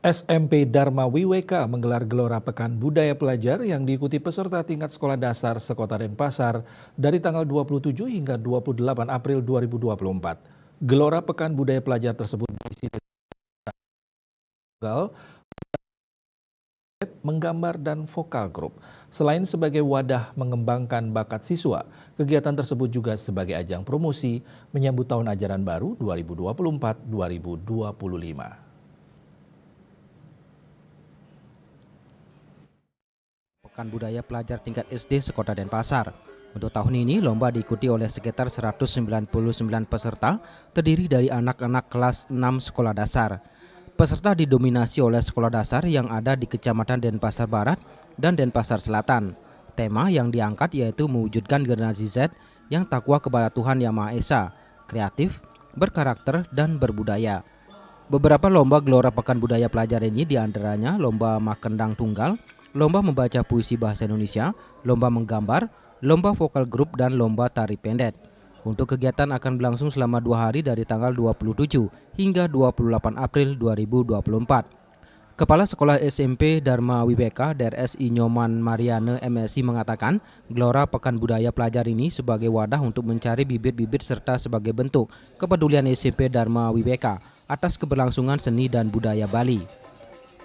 SMP Dharma Wiweka menggelar Gelora Pekan Budaya Pelajar yang diikuti peserta tingkat sekolah dasar sekota Denpasar dari tanggal 27 hingga 28 April 2024. Gelora Pekan Budaya Pelajar tersebut diisi tunggal, menggambar dan vokal grup. Selain sebagai wadah mengembangkan bakat siswa, kegiatan tersebut juga sebagai ajang promosi menyambut tahun ajaran baru 2024-2025. Pekan Budaya Pelajar tingkat SD sekota Denpasar. Untuk tahun ini, lomba diikuti oleh sekitar 199 peserta, terdiri dari anak-anak kelas 6 sekolah dasar. Peserta didominasi oleh sekolah dasar yang ada di Kecamatan Denpasar Barat dan Denpasar Selatan. Tema yang diangkat yaitu mewujudkan generasi Z yang takwa kepada Tuhan Yang Maha Esa, kreatif, berkarakter, dan berbudaya. Beberapa lomba Gelora Pekan Budaya Pelajar ini diantaranya lomba makendang tunggal, lomba membaca puisi bahasa Indonesia, lomba menggambar, lomba vokal grup, dan lomba tari pendek. Untuk kegiatan akan berlangsung selama 2 hari dari tanggal 27 hingga 28 April 2024. Kepala Sekolah SMP Dharma Wiweka DRSI Nyoman Mariane MSI mengatakan Gelora Pekan Budaya Pelajar ini sebagai wadah untuk mencari bibit-bibit serta sebagai bentuk kepedulian SMP Dharma Wiweka atas keberlangsungan seni dan budaya Bali.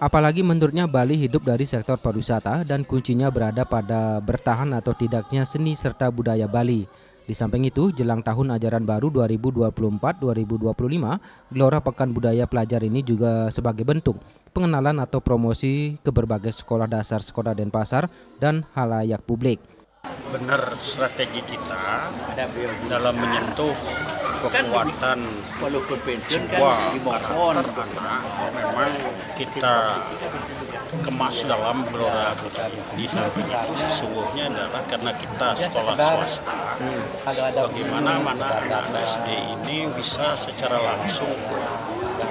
Apalagi menurutnya Bali hidup dari sektor pariwisata dan kuncinya berada pada bertahan atau tidaknya seni serta budaya Bali. Di samping itu, jelang tahun ajaran baru 2024-2025, Gelora Pekan Budaya Pelajar ini juga sebagai bentuk pengenalan atau promosi ke berbagai sekolah dasar sekota Denpasar dan halayak publik. Benar strategi kita dalam menyentuh kekuatan jiwa karakter anak, memang kita kemas dalam Gelora Budaya. Di samping itu sesungguhnya adalah karena kita sekolah swasta, bagaimana anak-anak SD ini bisa secara langsung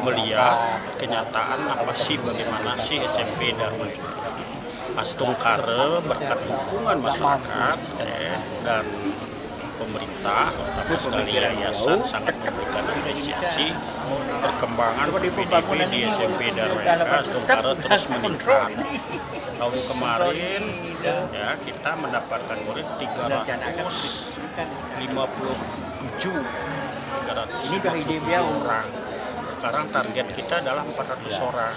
melihat kenyataan apa sih, bagaimana sih SMP Dharma Astung Kare berkat dukungan masyarakat dan pemerintah, tapi sekali yayasan sangat memberikan apresiasi perkembangan PPDB di SMP Dharma Astung Kare terus meningkat. Tahun kemarin ya kita mendapatkan murid 357 orang. Sekarang target kita adalah 400 orang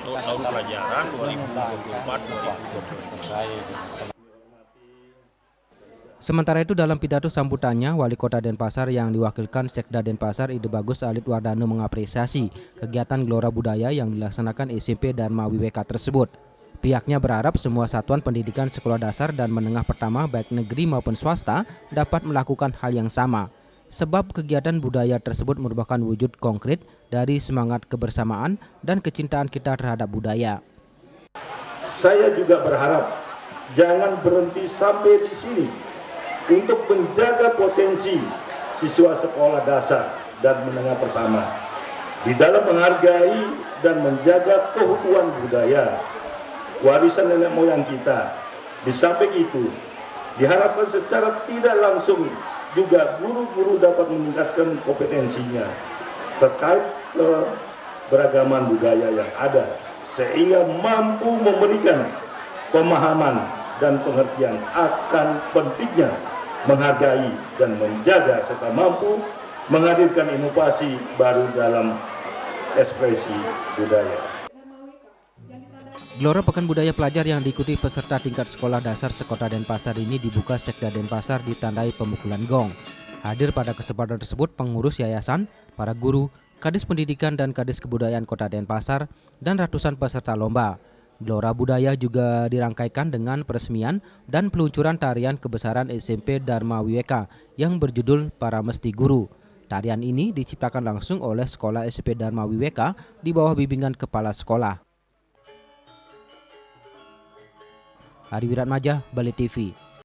untuk tahun pelajaran 2024-2025. Sementara itu dalam pidato sambutannya, Wali Kota Denpasar yang diwakilkan Sekda Denpasar Ide Bagus Alit Wardano mengapresiasi kegiatan Gelora Budaya yang dilaksanakan SMP Dharma Wiweka tersebut. Pihaknya berharap semua satuan pendidikan sekolah dasar dan menengah pertama baik negeri maupun swasta dapat melakukan hal yang sama. Sebab kegiatan budaya tersebut merupakan wujud konkret dari semangat kebersamaan dan kecintaan kita terhadap budaya. Saya juga berharap jangan berhenti sampai di sini untuk menjaga potensi siswa sekolah dasar dan menengah pertama di dalam menghargai dan menjaga keutuhan budaya, warisan nenek moyang kita. Di samping itu, diharapkan secara tidak langsung juga guru-guru dapat meningkatkan kompetensinya terkait keberagaman budaya yang ada, sehingga mampu memberikan pemahaman dan pengertian akan pentingnya menghargai dan menjaga serta mampu menghadirkan inovasi baru dalam ekspresi budaya. Gelora Pekan Budaya Pelajar yang diikuti peserta tingkat sekolah dasar sekota Denpasar ini dibuka Sekda Denpasar ditandai pemukulan gong. Hadir pada kesempatan tersebut pengurus yayasan, para guru, Kadis Pendidikan dan Kadis Kebudayaan Kota Denpasar, dan ratusan peserta lomba. Gelora Budaya juga dirangkaikan dengan peresmian dan peluncuran tarian kebesaran SMP Dharma Wiweka yang berjudul Para Mesti Guru. Tarian ini diciptakan langsung oleh Sekolah SMP Dharma Wiweka di bawah bimbingan kepala sekolah. Hari Wiratmaja, Bali TV.